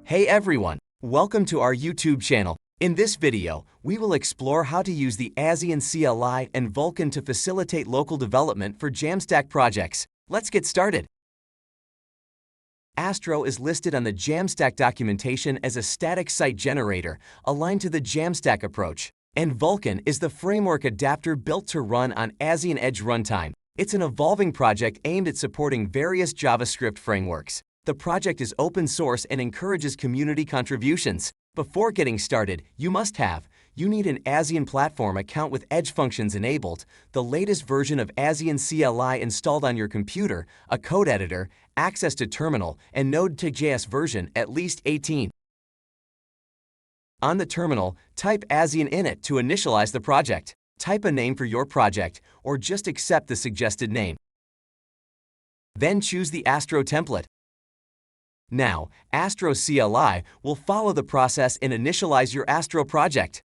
Hey everyone, welcome to our YouTube channel. In this video, we will explore how to use the Azion CLI and Vulkan to facilitate local development for Jamstack projects. Let's get started. Astro is listed on the Jamstack documentation as a static site generator aligned to the Jamstack approach, and Vulkan is the framework adapter built to run on Azion Edge runtime. It's an evolving project aimed at supporting various JavaScript frameworks. The project is open source and encourages community contributions. Before getting started, you need an Azion platform account with Edge functions enabled, the latest version of Azion CLI installed on your computer, a code editor, access to terminal, and Node.js version at least 18. On the terminal, type Azion init to initialize the project. Type a name for your project, or just accept the suggested name. Then choose the Astro template. Now, Astro CLI will follow the process and initialize your Astro project.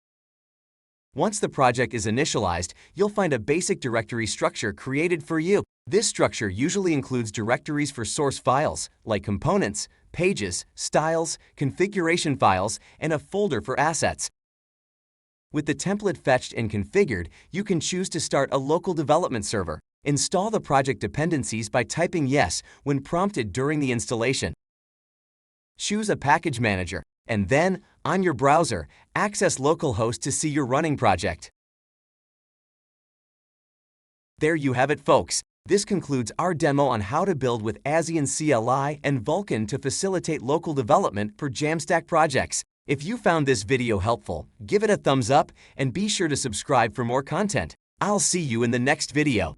Once the project is initialized, you'll find a basic directory structure created for you. This structure usually includes directories for source files, like components, pages, styles, configuration files, and a folder for assets. With the template fetched and configured, you can choose to start a local development server. Install the project dependencies by typing yes when prompted during the installation. Choose a package manager, and then, on your browser, access localhost to see your running project. There you have it, folks. This concludes our demo on how to build with Azion CLI and Vulkan to facilitate local development for Jamstack projects. If you found this video helpful, give it a thumbs up and be sure to subscribe for more content. I'll see you in the next video.